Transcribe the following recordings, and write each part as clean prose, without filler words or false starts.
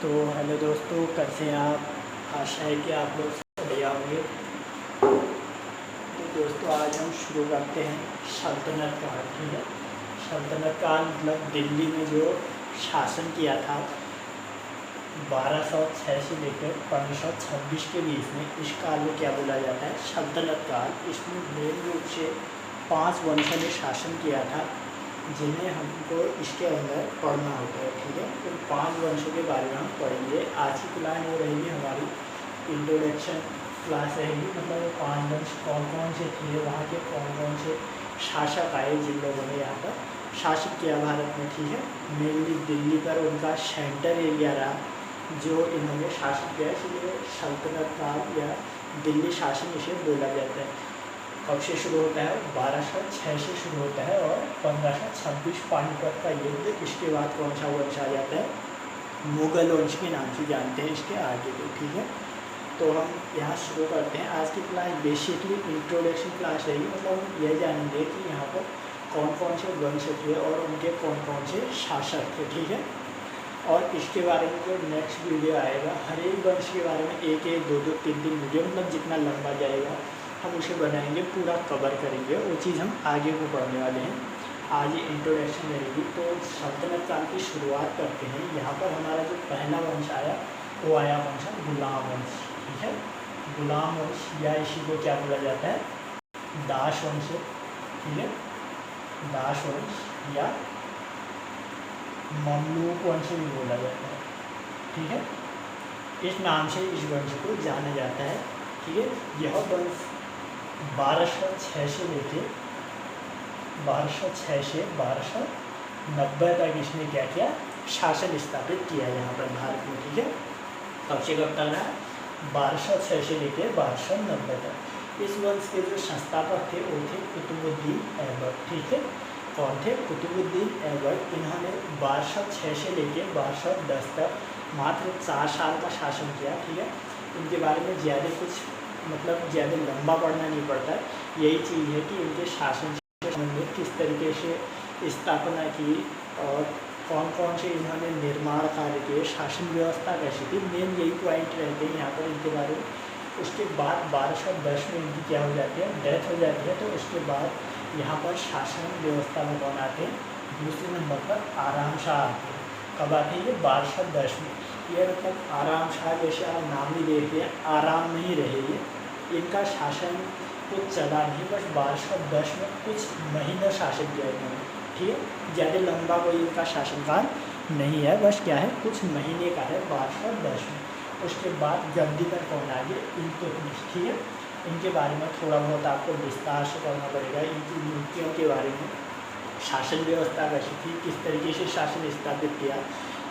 तो हेलो दोस्तों, कैसे हैं आप। आशा है कि आप लोग बढ़िया होंगे। तो दोस्तों, आज हम शुरू करते हैं सल्तनत काल। ठीक है, सल्तनत काल मतलब दिल्ली में जो शासन किया था 1206 से लेकर 1526 के बीच में, इस काल को क्या बोला जाता है? सल्तनत काल। इसमें मेन रूप से 5 वंशों ने शासन किया था, जिन्हें हमको इसके अंदर पढ़ना होता है। ठीक है, तो 5 वंशों के बारे में हम पढ़ेंगे। आज की क्लास वो रहेगी हमारी इंट्रोडक्शन क्लास रहेगी, मतलब 5 वंश कौन कौन से थे, वहाँ के कौन कौन से शासक आए जिन लोगों ने यहाँ पर शासन किया भारत में। ठीक है, मेनली दिल्ली पर उनका सेंटर एरिया रहा जो इन्होंने शासन किया, इसलिए सल्तनत काल या दिल्ली शासन इसे बोला जाता है। कब से शुरू होता है? 1206 से शुरू होता है और 1526 पानीपत का युद्ध। इसके बाद कौन सा वंश आ जाता है? मुगल वंश के नाम से जानते हैं इसके आगे को। ठीक है, तो हम यहाँ शुरू करते हैं। आज की क्लास बेसिकली इंट्रोडक्शन क्लास रहेगी, मतलब हम यह जानेंगे कि यहाँ पर कौन कौन से वंश थे और उनके कौन कौन से शासक थे। ठीक है, और इसके बारे में जो नेक्स्ट वीडियो आएगा, हर एक वंश के बारे में एक एक दो दो तीन तीन वीडियो, मतलब जितना लंबा जाएगा हम उसे बनाएंगे, पूरा कवर करेंगे। वो चीज़ हम आगे को पढ़ने वाले हैं। आज ये इंट्रोडक्शन रहेगी। तो सल्तनत काल की शुरुआत करते हैं। यहाँ पर हमारा जो पहला वंश आया वो आया कौन सा? गुलाम वंश। ठीक है, गुलाम वंश या इसी को क्या बोला जाता है? दास वंश। ठीक है, दास वंश या ममलूक वंश भी बोला जाता है। ठीक है, इस नाम से इस वंश को जाना जाता है। ठीक है, यह वंश 1206 से लेके 1290 तक इसने क्या किया? शासन स्थापित किया यहाँ पर भारत में। ठीक है, कब से कब तक रहा? 1206 से लेके 1290 तक। इस वंश के जो संस्थापक थे वो थे कुतुबुद्दीन ऐबक। ठीक है, कौन थे? कुतुबुद्दीन ऐबक। इन्होंने 1206 से लेके 1210 तक मात्र 4 साल का शासन किया। ठीक है, इनके बारे में ज़्यादा कुछ ज़्यादा लंबा पढ़ना नहीं पड़ता। यही चीज़ है कि इनके शासन से संबंधित किस तरीके से स्थापना की और कौन कौन से इन्होंने निर्माण कार्य किए, शासन व्यवस्था कैसी थी, मेन यही पॉइंट रहते हैं यहाँ पर इनके बारे में। उसके बाद 1210 में इनकी क्या हो जाती है? डेथ हो जाती है। तो उसके बाद यहाँ पर शासन व्यवस्था में कौन आते हैं? दूसरे नंबर पर आराम शाह आते हैं। कब आते हैं? ये 1210 में। ये मतलब आराम शाह, जैसे आप नाम भी देखिए, आराम नहीं रहे ये, इनका शासन कुछ चला नहीं, बस 1210 में कुछ महीनों शासन किया इन्होंने। ठीक है, ज़्यादा लंबा कोई इनका शासनकाल नहीं है, बस क्या है, कुछ महीने का है 1210 में। उसके बाद जल्दी पर कौन आ गए? इल्तुतमिश। ठीक है, इनके बारे में थोड़ा बहुत आपको विस्तार से पढ़ना पड़ेगा। इनकी नीतियों के बारे में, शासन व्यवस्था कैसी थी, किस तरीके से शासन स्थापित किया,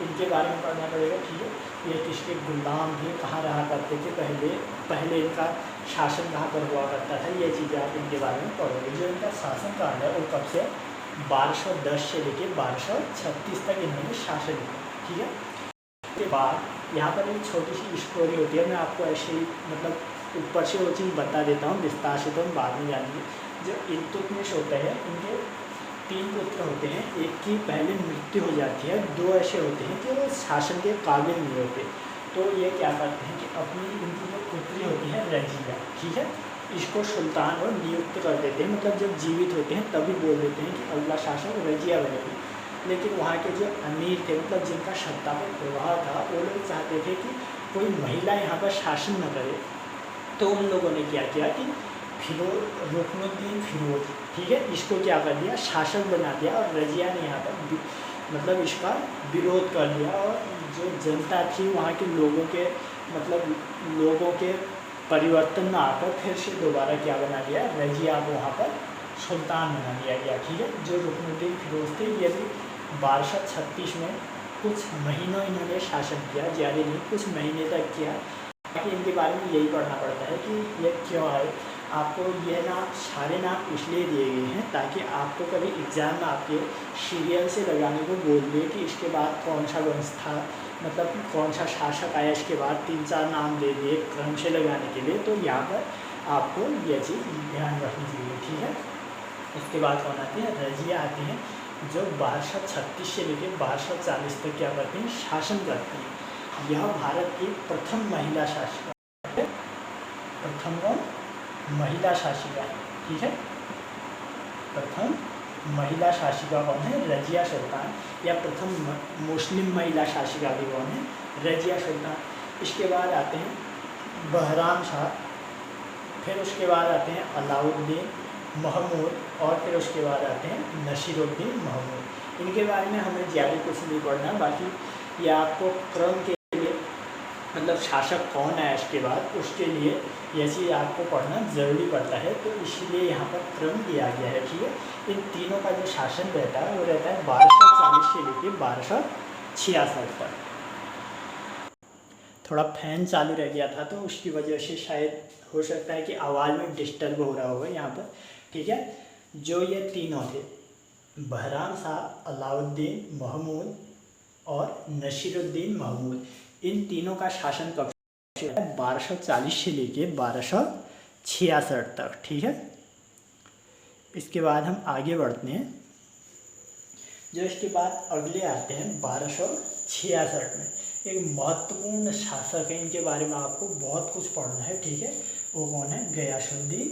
इनके बारे में पढ़ना पड़ेगा। ठीक है, ये किसके गुलाम थे, कहाँ रहा करते थे पहले इनका शासन कहाँ पर हुआ करता था, ये चीज़ें आप इनके बारे में पढ़ोगे। जो इनका शासनकाल है वो कब से? 1210 से लेके 1236 तक इन्होंने शासन किया। ठीक है, उसके बाद यहाँ पर एक छोटी सी स्टोरी होती है, मैं आपको ऐसे ही ऊपर से वो चीज़ बता देता हूँ, विस्तार से तो हम बाद में जानेंगे। जो इल्तुतमिश होते हैं, इनके 3 पुत्र होते हैं। एक की पहले मृत्यु हो जाती है, 2 ऐसे होते हैं कि वो शासन के काबिल नहीं होते। तो ये क्या करते हैं कि अपनी इनकी जो पुत्री होती है रजिया, ठीक है, इसको सुल्तान और नियुक्त कर देते हैं। मतलब जब जीवित होते हैं तभी बोल देते हैं कि अगला शासक रजिया बनेगी। लेकिन वहाँ के जो अमीर थे, मतलब जिनका सत्ता पर प्रभाव था, वो लोग चाहते थे कि कोई महिला यहाँ पर शासन न करे। तो उन लोगों ने क्या किया कि रुकनुद्दीन फिरोज, ठीक है, इसको क्या कर दिया? शासक बना दिया। और रजिया ने यहाँ पर इसका विरोध कर दिया। और जो जनता थी वहाँ के लोगों के परिवर्तन में आकर फिर से दोबारा क्या बना दिया? रजिया को वहाँ पर सुल्तान बना दिया गया। ठीक है, जो रुकनुद्दीन फिरोज थे, ये भी 1236 में कुछ महीनों इन्होंने शासन किया, ज़्यादा नहीं, कुछ महीने तक किया। बाकी इनके बारे में यही पढ़ना पड़ता है कि ये क्यों आए। आपको ये नाम, सारे नाम इसलिए दिए गए हैं ताकि आपको कभी एग्ज़ाम में आपके सीरियल से लगाने को बोल दिए कि इसके बाद कौन सा वंश था, मतलब कौन सा शासक आया, इसके बाद 3-4 नाम दे दिए क्रम से लगाने के लिए। तो यहाँ पर आपको ये चीज़ ध्यान रखनी चाहिए। ठीक है, उसके बाद कौन आती है? रजिया आती हैं, जो 1236 से लेकर 1240 तक क्या करती हैं? शासन करती हैं। यह भारत की प्रथम महिला शासिका है, प्रथम महिला शासिका है, ठीक है। प्रथम महिला शासिका कौन है? रजिया सुल्तान, या प्रथम मुस्लिम महिला शासिका भी कौन है? रजिया सुल्तान। इसके बाद आते हैं बहराम शाह, फिर उसके बाद आते हैं अलाउद्दीन महमूद, और फिर उसके बाद आते हैं नसीरुद्दीन महमूद। इनके बारे में हमें ज़्यादा कुछ नहीं पढ़ना, बाकी ये आपको क्रम के लिए मतलब शासक कौन है इसके बाद उसके लिए ये चीज़ आपको पढ़ना ज़रूरी पड़ता है, तो इसलिए यहाँ पर क्रम दिया गया है, ठीक है। इन तीनों का जो शासन रहता है वो रहता है 1240 से लेकर 1266 तक। थोड़ा फैन चालू रह गया था तो उसकी वजह से शायद हो सकता है कि आवाज़ में डिस्टर्ब हो रहा होगा यहाँ पर, ठीक है। जो ये तीनों थे, बहराम शाह, अलाउद्दीन महमूद और नसीरुद्दीन महमूद, इन तीनों का शासन कब से है? 1240 से लेके 1266 तक, ठीक है। इसके बाद हम आगे बढ़ते हैं। जो इसके बाद अगले आते हैं 1266 में, एक महत्वपूर्ण शासक है, इनके बारे में आपको बहुत कुछ पढ़ना है, ठीक है। वो कौन है? गयासुद्दीन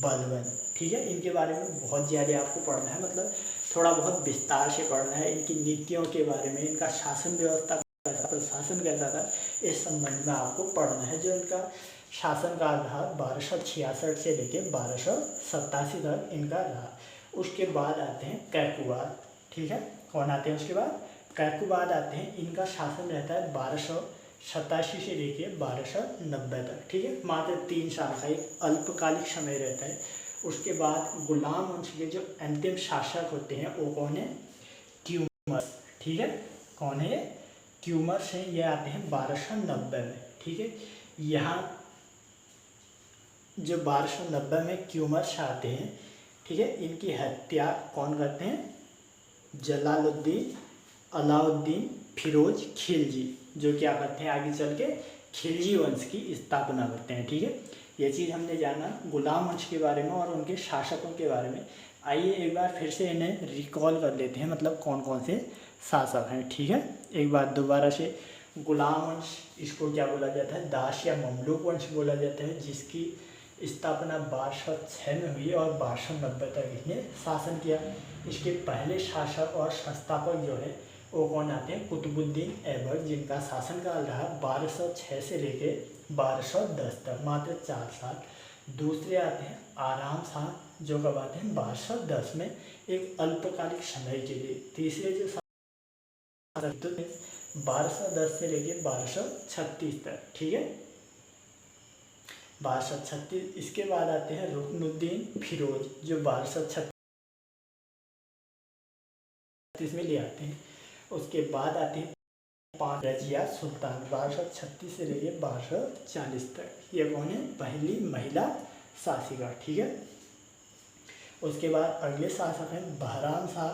बलबन, ठीक है। इनके बारे में बहुत ज़्यादा आपको पढ़ना है, मतलब थोड़ा बहुत विस्तार से पढ़ना है, इनकी नीतियों के बारे में, इनका शासन व्यवस्था कैसा, प्रशासन कैसा था, इस संबंध में आपको पढ़ना है। जो इनका शासन काल रहा 1266 से लेकर 1287 तक इनका रहा। उसके बाद आते हैं कैकुबाद, ठीक है। कौन आते हैं उसके बाद? कैकुबाद आते हैं। इनका शासन रहता है 1287 से लेकर 1290 तक, ठीक है। मात्र 3 साल का एक अल्पकालिक समय रहता है। उसके बाद गुलाम वंश के जो अंतिम शासक होते हैं वो कौन है? ट्यूमर, ठीक है। कौन है? ट्यूमर से ये आते हैं 1290 में, ठीक है। यहाँ जो 1290 में ट्यूमर से आते हैं, ठीक है, इनकी हत्या कौन करते हैं? जलालुद्दीन अलाउद्दीन फिरोज खिलजी, जो क्या करते हैं आगे चल के खिलजी वंश की स्थापना करते हैं, ठीक है। ये चीज़ हमने जाना गुलाम वंश के बारे में और उनके शासकों के बारे में। आइए एक बार फिर से इन्हें रिकॉल कर लेते हैं, मतलब कौन कौन से शासक हैं, ठीक है। एक बार दोबारा से, गुलाम वंश, इसको क्या बोला जाता है? दास या ममलूक वंश बोला जाता है, जिसकी स्थापना 1206 में हुई और 1290 तक इसने शासन किया। इसके पहले शासक और संस्थापक जो है वो कौन आते हैं? कुतुबुद्दीन ऐबक, जिनका शासनकाल रहा 1206 से लेके 1210 तक, मात्र 4 साल। दूसरे आते हैं आराम शाह, जो कब आते हैं? 1210 में, एक अल्पकालिक समय के लिए। तीसरे जो 1210 से लेके 1236 तक, ठीक है, 1236। इसके बाद आते हैं रुकनुद्दीन फिरोज, जो 1236 में ले आते हैं। उसके बाद आते हैं 5 रजिया सुल्तान, 1236 से लेके 1240 तक। ये कौन है? पहली महिला शासिका, ठीक है। उसके बाद अगले शासक हैं बहराम शाह,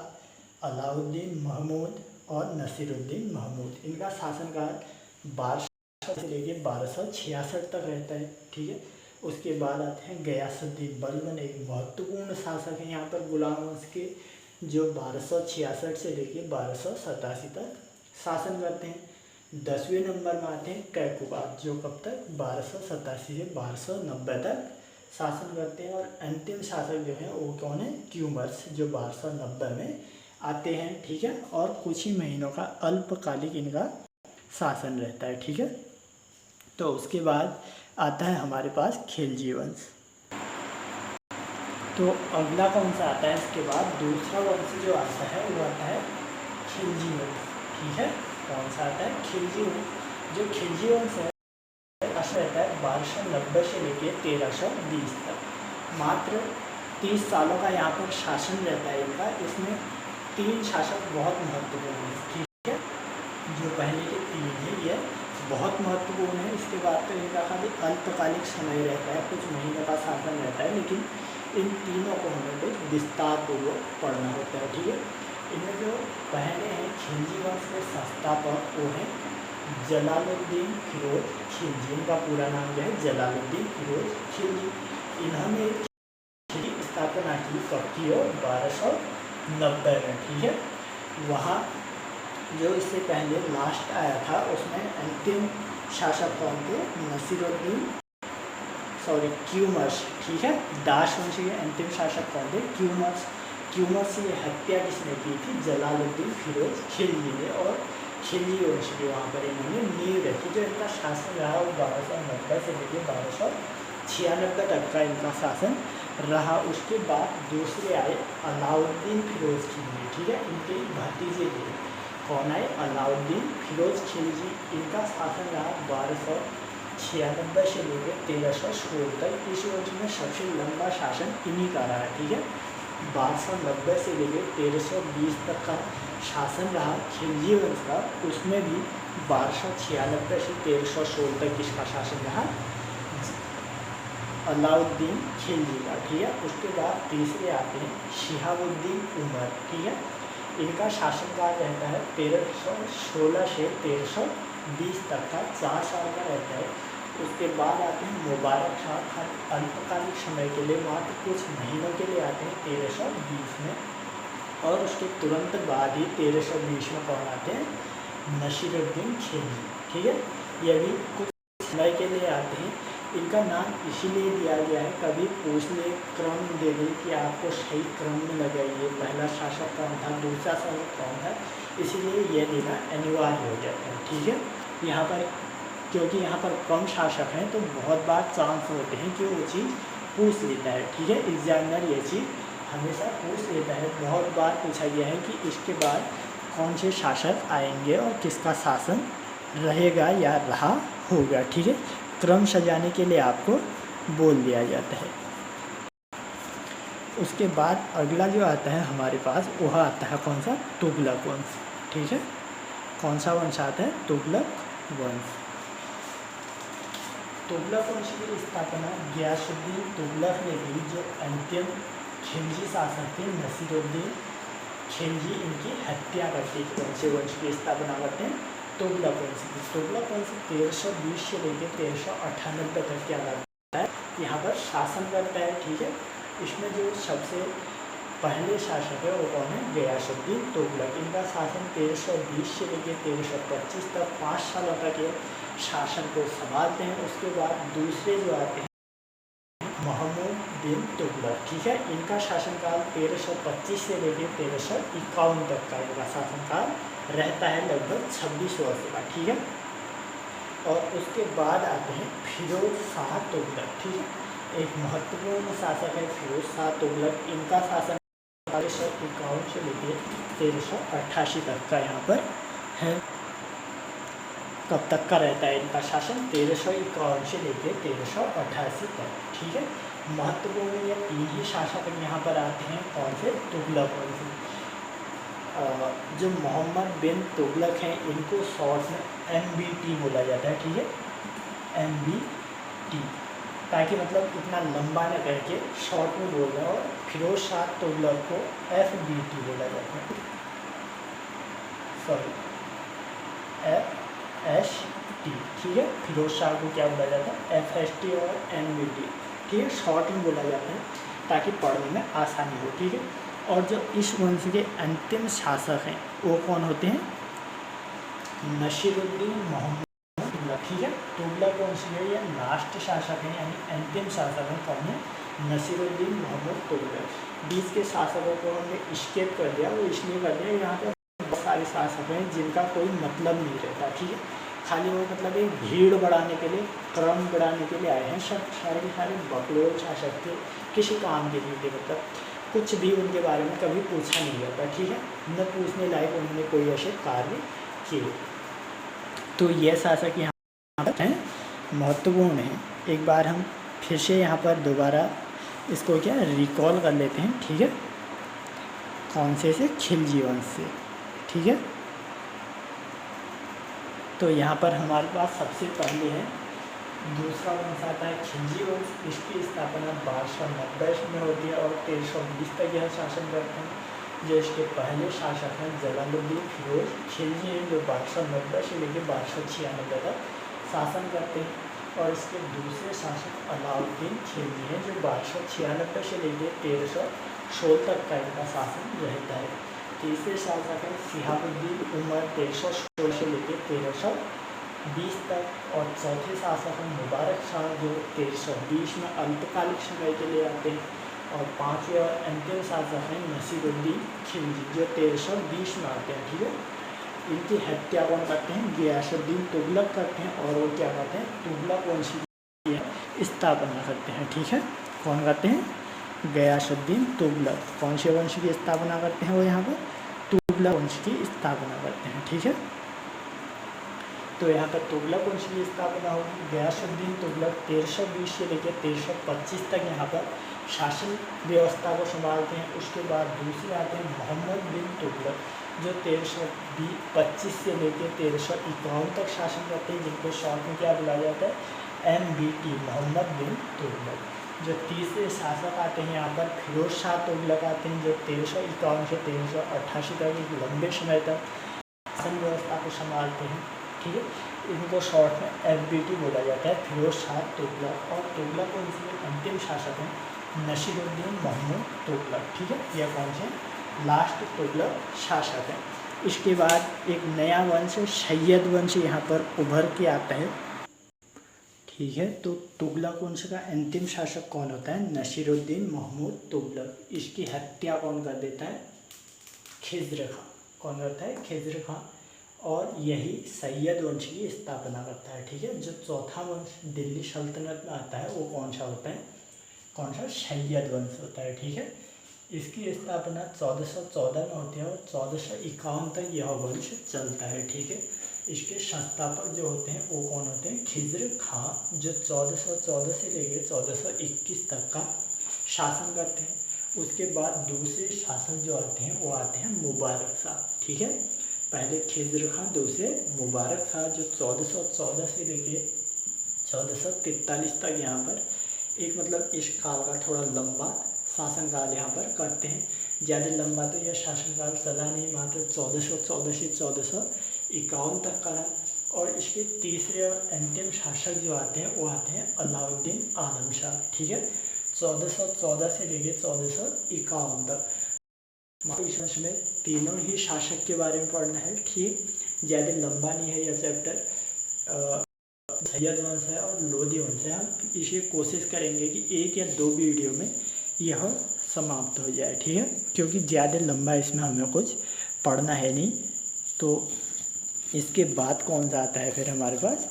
अलाउद्दीन महमूद और नसीरुद्दीन महमूद। इनका शासनकाल 1200 से लेके 1266 तक रहता है, ठीक है। उसके बाद आते हैं गयासुद्दीन बलबन, एक महत्वपूर्ण शासक है यहाँ पर गुलाम वंश के, जो 1266 से लेके 1287 तक शासन करते हैं। 10वें नंबर में आते हैं कैकुबाद, जो कब तक? 1287 से 1290 तक शासन करते हैं। और अंतिम शासक जो है वो कौन है? ट्यूमर्स, जो 1290 में आते हैं, ठीक है। और कुछ ही महीनों का अल्पकालिक इनका शासन रहता है, ठीक है। तो उसके बाद आता है हमारे पास खिलजी वंश। तो अगला कौन सा आता है इसके बाद? दूसरा वंश जो आता है वो आता है खिलजी वंश, ठीक है। कौन सा आता है? खिलजी वंश। जो खिलजी वंश है रहता है 1290 से लेके 1320 तक, मात्र 30 सालों का यहाँ पर शासन रहता है इनका। इसमें 3 शासक बहुत महत्वपूर्ण है, ठीक है। जो पहले के 3 है ये बहुत महत्वपूर्ण है। इसके बाद तो इनका खाली अल्पकालिक समय रहता है, कुछ महीनों का शासन रहता है, लेकिन इन तीनों को हमें कुछ विस्तार पूर्वक पढ़ना होता है, ठीक है। इनमें जो पहले हैं खिलजी वंश के संस्थापक वो हैं जलालुद्दीन फिरोज खिलजी। इनका पूरा नाम जो है जलालुद्दीन फिरोज खिलजी। इन्होंने खिलजी की स्थापना की कब की? 1290 में, ठीक है। वहाँ जो इससे पहले लास्ट आया था उसमें अंतिम शासक कौन थे? नसीरुद्दीन क्यूमर्स, ठीक है। दाश वंश के अंतिम शासक कौन थे? क्यूमर्स की हत्या किसने की थी? जलालुद्दीन फिरोज खिलजी ने, और खिलजी वंश की वहाँ पर इन्होंने नींव रखी। जो इनका शासन रहा वो 1290 से लेकर 1296 तक का इनका शासन रहा। उसके बाद दूसरे आए अलाउद्दीन फिरोज खिलजी, ठीक है। इनके भतीजे थे, कौन आए? अलाउद्दीन फिरोज खिलजी। इनका शासन रहा 1296 से लेकर 1316 तक। इस वंश में सबसे लंबा शासन इन्हीं का रहा, ठीक है। 1290 से लेकर 1320 तक का शासन रहा खिलजी वंश का। उसमें भी 1296 से 1316 तक इसका शासन रहा अलाउद्दीन खिलजी का, ठीक है। उसके बाद तीसरे आते हैं शिहाबुद्दीन उमर, ठीक है। इनका शासनकाल रहता है 1316 से 1320 तक का, 4 साल का रहता है। उसके बाद आते हैं मुबारक शाह खान, अल्पकालिक समय के लिए, मात्र कुछ महीनों के लिए आते हैं 1320 में। और उसके तुरंत बाद ही 1320 में कौन आते हैं? नसीरुद्दीन खिलजी, ठीक है। ये भी कुछ समय के लिए आते हैं। इनका नाम इसीलिए दिया गया है, कभी पूछ ले क्रम दे दें कि आपको सही क्रम में लगाइए, पहला शासक कौन था, दूसरा शासक कौन था, इसीलिए यह देना अनिवार्य हो जाता है, ठीक है। यहाँ पर क्योंकि यहाँ पर कम शासक हैं तो बहुत बार चांस होते हैं कि वो चीज़ पूछ लेता है, ठीक है। एग्जामिनर ये चीज़ हमेशा पूछ लेता है। बहुत बार पूछा गया है कि इसके बाद कौन से शासक आएंगे और किसका शासन रहेगा या रहा होगा, ठीक है। क्रम सजाने के लिए आपको बोल दिया जाता है। उसके बाद अगला जो आता है हमारे पास वह आता है कौन सा? तुगलक वंश, ठीक है। कौन सा वंश आता है? तुगलक वंश। तुगलक वंश की स्थापना गियासुद्दीन तुगलक ने की, जो अंतिम खिलजी शासक थे नसीरुद्दीन खिलजी। इनकी हत्या करते थे, कौन से वंश की स्थापना करते हैं? तुगलक वंश की। तुगलक वंश 1320 से लेकर 1398 तक क्या करता है? यहाँ पर शासन करता है, ठीक है। इसमें जो सबसे पहले शासक है वो कौन है? गियासुद्दीन तुगलक। इनका शासन 1320 से लेकर 1325 तक 5 सालों तक ये शासन को संभालते हैं। उसके बाद दूसरे जो आते हैं महमूद बिन तुगलक, ठीक है। इनका शासनकाल 1325 से लेकर 1351 तक का इनका शासनकाल रहता है, लगभग 26 वर्ष का, ठीक है। और उसके बाद आते हैं फिरोज शाह तुगलक, ठीक है। एक महत्वपूर्ण शासक है फिरोज शाह तुगलक। इनका शासन 1351 से लेकर 1388 तक का यहाँ पर है। कब तक का रहता है इनका शासन? 1351 से लेकर 1388 तक, ठीक है। महत्वपूर्ण ये 3 ही शासक यहाँ पर आते हैं, कौन से? तुगलक वंश। जो मोहम्मद बिन तुगलक हैं इनको शॉर्ट में MBT बोला जाता है, ठीक है। MBT, ताकि मतलब इतना लंबा न करके शॉर्ट में बोल रहे हैं। और फिरोज शाह तुगलक को FBT बोला जाता है, सॉरी FST, ठीक है। फिरोज शाह को क्या बोला जाता है? FST और MBT, ठीक है। शॉर्ट में बोला जाता है ताकि पढ़ने में आसानी हो, ठीक है। और जो इस वंश के अंतिम शासक हैं वो कौन होते हैं? नसीरुद्दीन मोहम्मद तुगलक, ठीक है। तुगलक वंश के ये लास्ट शासक हैं, यानी अंतिम शासक हैं, कौन है? नसीरुद्दीन मोहम्मद तुगलक। बीच के शासकों को हमने स्केप कर दिया, वो इसलिए कर दिया यहाँ पर बहुत सारे शासक हैं जिनका कोई मतलब नहीं रहता, ठीक है। खाली वो मतलब एक भीड़ बढ़ाने के लिए, क्रम बढ़ाने के लिए आए हैं। सब सारे के सारे बकलोल शासक थे, किसी काम के लिए थे, मतलब कुछ भी उनके बारे में कभी पूछा नहीं जाता, ठीक है। न पूछने लायक उन्होंने कोई ऐसे कार्य किए। तो यह शासक यहाँ पर हैं, महत्वपूर्ण है। एक बार हम फिर से यहाँ पर दोबारा इसको क्या रिकॉल कर लेते हैं, ठीक है। कौन से? खिलजी वंश से, ठीक है। तो यहाँ पर हमारे पास सबसे पहले है दूसरा वंश आता है खिलजी वंश। इसकी स्थापना 1290 में होती है और 1320 तक यह शासन करते हैं। जो इसके पहले शासक हैं जलालुद्दीन फिरोज खिलजी हैं, जो 1290 से लेकर 1296 तक शासन करते हैं। और इसके दूसरे शासक अलाउद्दीन खिलजी हैं, जो 1296 से लेकर 1316 तक का इनका शासन रहता है। तीसरे शासक हैं शिहाबुद्दीन, उम्र 1316 से लेकर 1320 तक। और चौथे शासक हैं मुबारक शाह, जो 1320 में अल्पकालिक समय के लिए आते हैं। और पाँचवें और अंतिम शासक हैं नसीरुद्दीन खिलजी, जो 1320 में आते हैं, ठीक है। इनकी हत्या कौन करते हैं? गियासुद्दीन तुगलक करते हैं, और वो क्या करते हैं? तुगलक वंश की स्थापना करते हैं, ठीक है। कौन करते हैं? गियासुद्दीन तुगलक। कौन से वंश की स्थापना करते हैं? वो यहाँ पर तुगलक वंश की स्थापना करते हैं, ठीक है। तो यहाँ पर तुगलक वंश की स्थापना होगी। गियासुद्दीन तुगलक 1320 से लेकर 1325 तक यहाँ पर शासन व्यवस्था को संभालते हैं। उसके बाद दूसरे आते हैं मोहम्मद बिन तुगलक, जो 1325 से लेकर 1351 तक शासन करते हैं, जिनको शॉर्ट में क्या बुलाया जाता है? MBT, मोहम्मद बिन तुगलक। जो तीसरे शासक आते हैं यहाँ पर फिरोज शाह तुगलक आते हैं, जो 1351 से 1388 तक एक लंबे समय तक शासन व्यवस्था को संभालते हैं, ठीक है। इनको शॉर्ट में FBT बोला जाता है, फिरोज शाह तुगलक। और तुगलक वंश के अंतिम शासक हैं नसीरुद्दीन महमूद तुगलक, ठीक है। यह कौन से लास्ट तुगलक शासक है। इसके बाद एक नया वंश सैयद वंश यहाँ पर उभर के आता है, ठीक है। तो तुगलक वंश का अंतिम शासक कौन होता है? नसीरुद्दीन महमूद तुगलक। इसकी हत्या कौन कर देता है? खिज्र खां। कौन करता है? खिज्र खां। और यही सैयद वंश की स्थापना करता है, ठीक है। जो चौथा वंश दिल्ली सल्तनत में आता है वो कौन सा होता है? कौन सा? सैयद वंश होता है, ठीक है। इसकी स्थापना 1414 में होती है और 1451 तक यह वंश चलता है, ठीक है। इसके संस्थापक जो होते हैं वो कौन होते हैं? खिज्र खां, जो 1414 से लेकर 1421 तक का शासन करते हैं। उसके बाद दूसरे शासक जो आते हैं वो आते हैं मुबारक शाह, ठीक है। पहले खिज्र खां, दूसरे मुबारक शाह, जो 1414 से लेकर 1443 तक यहाँ पर एक मतलब इस काल का थोड़ा लंबा शासनकाल यहाँ पर करते हैं। ज़्यादा लंबा तो यह शासनकाल चला नहीं, मात्र 1414 से 1451 तक का। और इसके तीसरे और अंतिम शासक जो आते हैं वो आते हैं अलाउद्दीन आलम शाह, ठीक है। 1414 से लेकर 1451 तक। इस वंश में तीनों ही शासक के बारे में पढ़ना है, ठीक। ज़्यादा लंबा नहीं है यह चैप्टर। सैयद वंश है और लोधी वंश है। हम इसे कोशिश करेंगे कि 1 या 2 वीडियो में यह समाप्त हो जाए, ठीक है, क्योंकि ज़्यादा लंबा इसमें हमें कुछ पढ़ना है नहीं। तो इसके बाद कौन सा आता है फिर हमारे पास?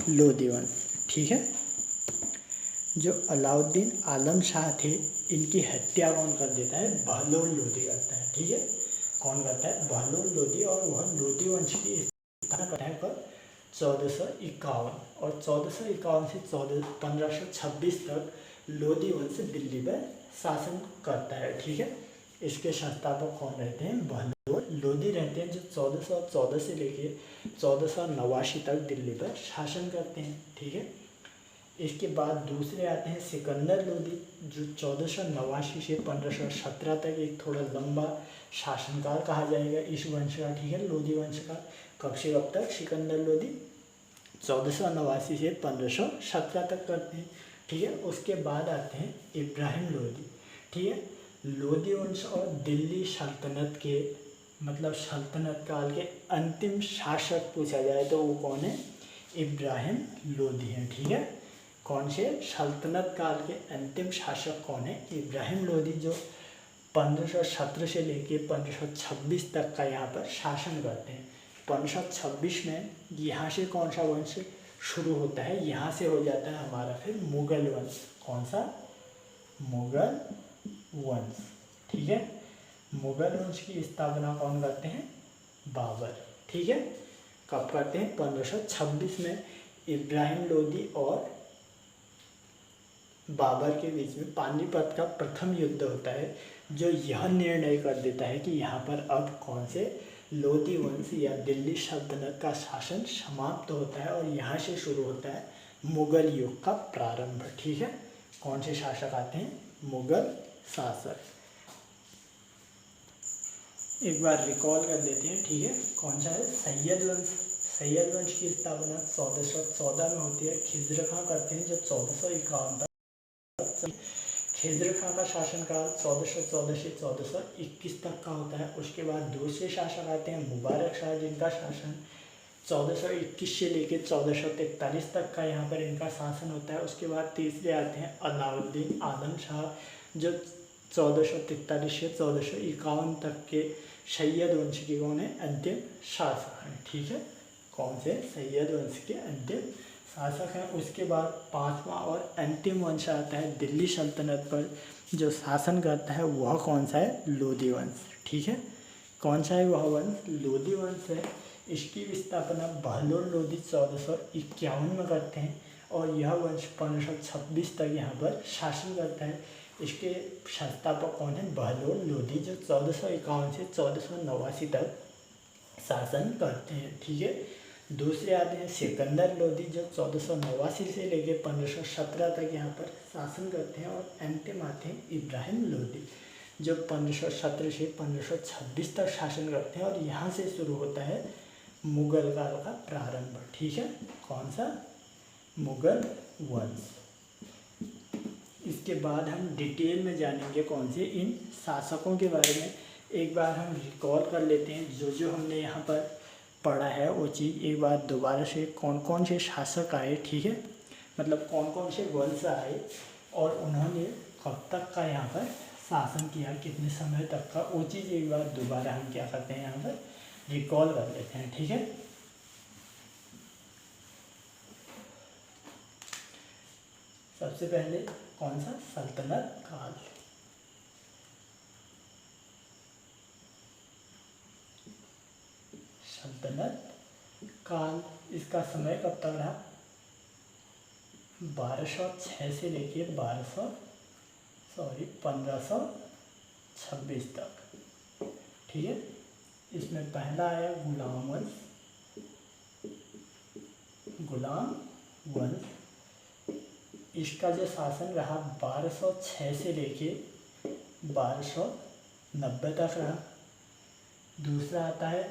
लोधी वंश, ठीक है। जो अलाउद्दीन आलम शाह थे, इनकी हत्या कौन कर देता है? बहलोल लोधी करता है, ठीक है। कौन करता है? बहलोल लोधी। और वह लोधी वंश की स्थापना करता है पर 1451। और 1451 से 1526 तक लोधी वंश दिल्ली पर शासन करता है, ठीक है। इसके संस्थापक कौन रहते हैं? बहलोल लोधी रहते हैं, जो 1414 से लेकर 1489 तक दिल्ली पर शासन करते हैं, ठीक है। इसके बाद दूसरे आते हैं सिकंदर लोधी, जो 1489 से 1517 तक एक थोड़ा लंबा शासनकाल कहा जाएगा इस वंश का, ठीक है, लोधी वंश का। कब से कब तक? सिकंदर लोधी 1489 से 1517 तक करते हैं, ठीक है। उसके बाद आते हैं इब्राहिम लोधी, ठीक है। लोधी वंश और दिल्ली सल्तनत के मतलब सल्तनत काल के अंतिम शासक पूछा जाए तो वो कौन है? इब्राहिम लोधी हैं, ठीक है। कौन से? सल्तनत काल के अंतिम शासक कौन है? इब्राहिम लोधी, जो 1517 से लेकर 1526 तक का यहाँ पर शासन करते हैं। 1526 में यहाँ से कौन सा वंश शुरू होता है? यहाँ से हो जाता है हमारा फिर मुगल वंश। कौन सा? मुगल वंश, ठीक है। मुगल वंश की स्थापना कौन करते हैं? बाबर, ठीक है। कब करते हैं? 1526 में इब्राहिम लोधी और बाबर के बीच में पानीपत का प्रथम युद्ध होता है, जो यह निर्णय कर देता है कि यहाँ पर अब कौन से लोधी वंश या दिल्ली सल्तनत का शासन समाप्त होता है और यहाँ से शुरू होता है मुगल युग का प्रारंभ, ठीक है। कौन से शासक आते हैं? मुगल शासक। एक बार रिकॉल कर लेते हैं, ठीक है। कौन सा है? सैयद वंश। सैयद वंश की स्थापना 1414 में होती है, खिज्र खां करते हैं, जो 1451 तक। खिज़र खां का शासनकाल 1414 से 1421 तक का होता है। उसके बाद दूसरे शासक आते हैं मुबारक शाह, जिनका शासन 1421 से लेकर 1443 तक का यहाँ पर इनका शासन होता है। उसके बाद तीसरे आते हैं अलाउद्दीन आदम शाह, जो 1443 से 1451 तक के सैयद वंश के कौन है, अंतिम शासक हैं। ठीक है, कौन से, सैयद वंश के अंतिम शासक हैं। उसके बाद पांचवा और अंतिम वंश आता है दिल्ली सल्तनत पर, जो शासन करता है वह कौन सा है, लोधी वंश। ठीक है, कौन सा है वह वंश, लोधी वंश है। इसकी स्थापना बहलोल लोधी 1451 में करते हैं और यह वंश 1526 तक यहाँ पर शासन करता है। इसके संस्थापक कौन है, बहलोल लोधी, जो 1451 से 1489 तक शासन करते हैं। ठीक है, दूसरे आते हैं सिकंदर लोधी, जो 1489 से लेकर 1517 तक यहाँ पर शासन करते हैं। और अंतिम आते हैं इब्राहिम लोधी, जो 1517 से 1526 तक शासन करते हैं। और यहाँ से शुरू होता है मुगल काल का प्रारंभ। ठीक है, कौन सा, मुगल वंश। इसके बाद हम डिटेल में जानेंगे कौन से, इन शासकों के बारे में। एक बार हम रिकॉल कर लेते हैं जो जो हमने यहाँ पर पढ़ा है वो चीज़ एक बार दोबारा से, कौन कौन से शासक आए। ठीक है, मतलब कौन कौन से वंश आए और उन्होंने कब तक का यहाँ पर शासन किया, कितने समय तक का, वो चीज़ एक बार दोबारा हम क्या करते हैं, यहाँ पर रिकॉल कर लेते हैं। ठीक है, सबसे पहले कौन सा, सल्तनत काल। सल्तनत काल, इसका समय कब तक रहा, 1206 से लेकर 1526 तक। ठीक है, इसमें पहला आया गुलाम वंश। गुलाम वंश, इसका जो शासन रहा 1206 से लेके 1290 तक रहा। दूसरा आता है,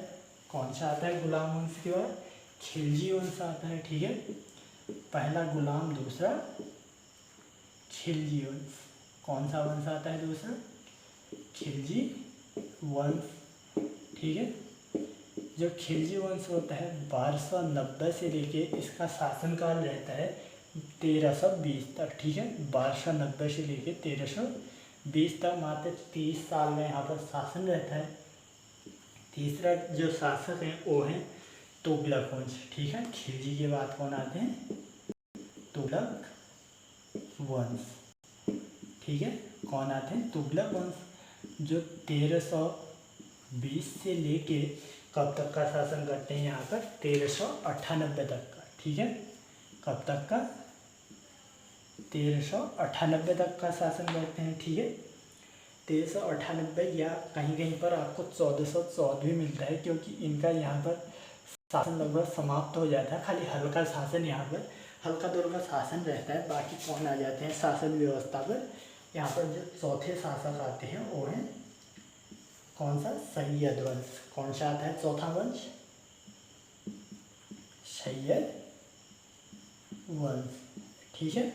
कौन सा आता है गुलाम वंश के बाद, खिलजी वंश आता है। ठीक है, पहला गुलाम, दूसरा खिलजी वंश। कौन सा वंश आता है दूसरा, खिलजी वंश। ठीक है, जो खिलजी वंश होता है 1290 से लेके इसका शासनकाल रहता है 1320 तक। ठीक है, 1290 से लेके 1320 तक, मात्र 30 साल में यहाँ पर शासन रहता है। तीसरा जो शासक हैं वो हैं तुगलक वंश। ठीक है, खिलजी के बाद कौन आते हैं, तुगलक वंश। ठीक है, कौन आते हैं, तुगलक वंश, जो 1320 से लेके कब तक का शासन करते हैं यहाँ पर, 1398 तक का। ठीक है, कब तक का, 1398 तक का शासन करते हैं। ठीक है, 1398 या कहीं कहीं पर आपको 1414 भी मिलता है, क्योंकि इनका यहाँ पर शासन लगभग समाप्त हो जाता है। खाली हल्का शासन यहाँ पर, हल्का दौर का शासन रहता है। बाकी कौन आ जाते हैं शासन व्यवस्था पर, यहाँ पर जो चौथे शासक आते हैं वो हैं कौन सा, सैयद वंश। कौन सा आता है चौथा वंश, सैयद वंश। ठीक है,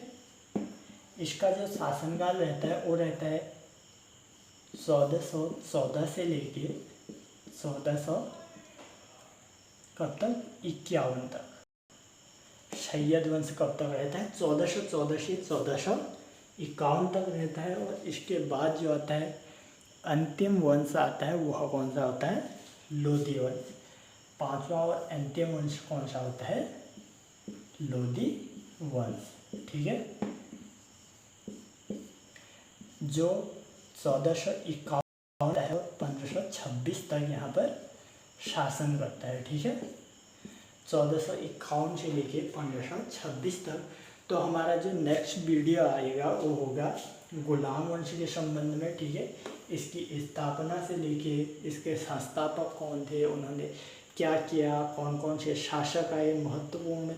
इसका जो शासनकाल रहता है वो रहता है 1414 से लेके 1400 कब तक, 51 तक। सैयद वंश कब तक रहता है, 1414 से 1451 तक रहता है। और इसके बाद जो आता है अंतिम वंश आता है वह कौन सा होता है, लोधी वंश। पांचवा और अंतिम वंश कौन सा होता है, लोधी वंश। ठीक है, जो 1451 है और 1526 तक यहाँ पर शासन करता है। ठीक है, 1451 से लेके 1526 तक। तो हमारा जो नेक्स्ट वीडियो आएगा वो होगा गुलाम वंश के संबंध में। ठीक है, इसकी स्थापना से लेके इसके संस्थापक कौन थे, उन्होंने क्या किया, कौन कौन से शासक आए, महत्वपूर्ण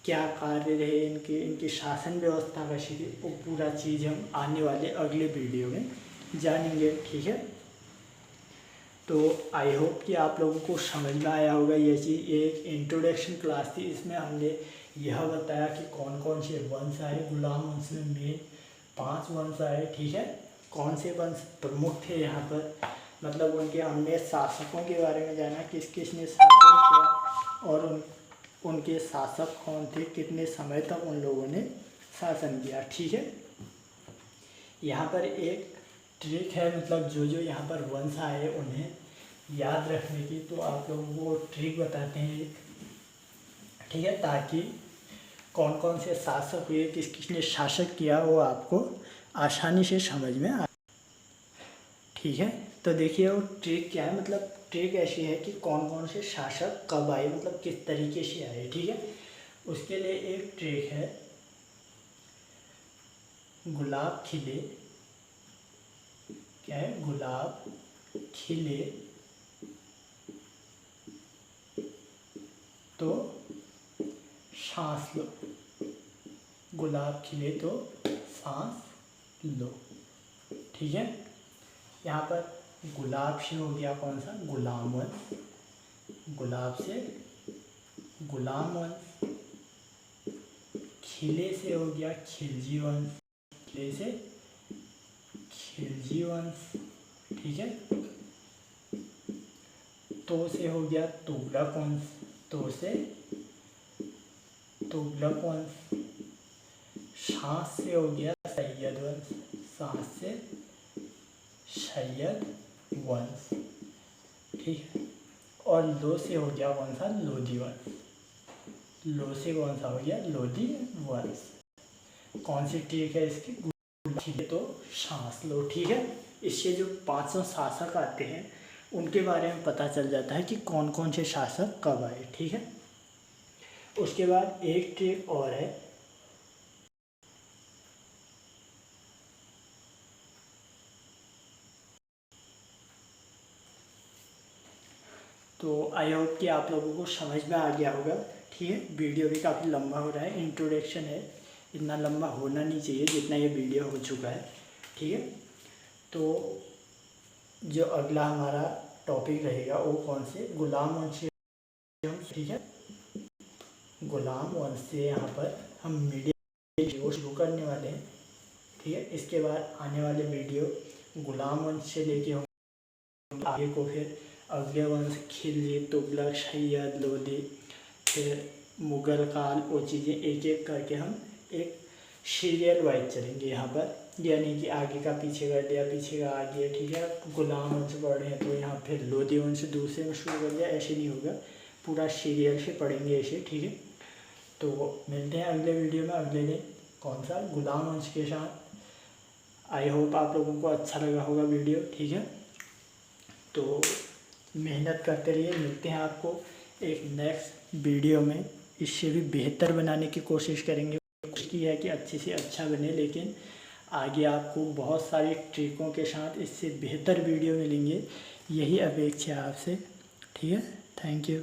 क्या कार्य रहे इनके, इनकी शासन व्यवस्था कैसी थी, वो पूरा चीज़ हम आने वाले अगले वीडियो में जानेंगे। ठीक है, तो आई होप कि आप लोगों को समझ में आया होगा ये चीज़। ये एक इंट्रोडक्शन क्लास थी, इसमें हमने यह बताया कि कौन कौन से वंश आए। गुलाम वंश में मेन 5 वंश आए, ठीक है। कौन से वंश प्रमुख थे यहाँ पर, मतलब उनके हमने शासकों के बारे में जाना, किस किस ने शासन किया और उनके शासक कौन थे, कितने समय तक उन लोगों ने शासन किया, ठीक है। यहाँ पर एक ट्रिक है, मतलब जो जो यहाँ पर वंश आए उन्हें याद रखने की, तो आप लोगों को ट्रिक बताते हैं, ठीक है, ताकि कौन कौन से शासक हुए, किस किसने शासक किया, वो आपको आसानी से समझ में आ, ठीक है। तो देखिए वो ट्रिक क्या है, मतलब ट्रिक ऐसी है कि कौन कौन से शासक कब आए, मतलब किस तरीके से आए, ठीक है। उसके लिए एक ट्रिक है, गुलाब खिले, क्या है, गुलाब खिले तो सांस लो, गुलाब खिले तो सांस लो, ठीक है। यहाँ पर गुलाब से हो गया कौन सा, गुलाम वंश, गुलाब से गुलाम वंश, खिले से हो गया खिलजी वंश, खिले से खिलजी वंश, ठीक है। तो से हो गया तुगलक वंश, तो से तुगलक वंश, शाह से हो गया सैयद वंश, शाह से सैयद वंश, ठीक है। और लो से हो गया कौन सा, लोधी वंश, लो से कौन सा हो गया, लोधी वंश। कौन सी ट्रिक है इसकी, ठीक है, तो सांस लो, ठीक है। इससे जो 500 शासक आते हैं उनके बारे में पता चल जाता है कि कौन कौन से शासक कब आए, ठीक है। उसके बाद एक ट्रिक और है, तो आई होप कि आप लोगों को समझ में आ गया होगा, ठीक है। वीडियो भी काफ़ी लंबा हो रहा है, इंट्रोडक्शन है, इतना लंबा होना नहीं चाहिए जितना ये वीडियो हो चुका है, ठीक है। तो जो अगला हमारा टॉपिक रहेगा वो कौन से, गुलाम वंश, ठीक है। गुलाम वंश से यहाँ पर हम वीडियो शुरू करने वाले हैं, ठीक है। इसके बाद आने वाले वीडियो गुलाम वंश से लेके हम आगे को फिर अगले वंश खिलजी, तुगलक, सैयद, लोधी, फिर मुगल काल, वो चीज़ें एक एक करके हम एक सीरियल वाइज चलेंगे यहाँ पर, यानी कि आगे का पीछे कर दिया, पीछे का आगे, ठीक है। गुलाम वंश पढ़ रहे हैं तो यहाँ फिर लोधी वंश दूसरे में शुरू कर दिया, ऐसे नहीं होगा, पूरा सीरियल से पढ़ेंगे ऐसे, ठीक है। तो मिलते हैं अगले वीडियो में अगले दिन कौन सा, गुलाम वंश के साथ। आई होप आप लोगों को अच्छा लगा होगा वीडियो, ठीक है। तो मेहनत करते रहिए, मिलते हैं आपको एक नेक्स्ट वीडियो में, इससे भी बेहतर बनाने की कोशिश करेंगे। कोशिश की है कि अच्छे से अच्छा बने, लेकिन आगे आपको बहुत सारी ट्रिकों के साथ इससे बेहतर वीडियो मिलेंगे, यही अपेक्षा है आपसे, ठीक है। Thank you.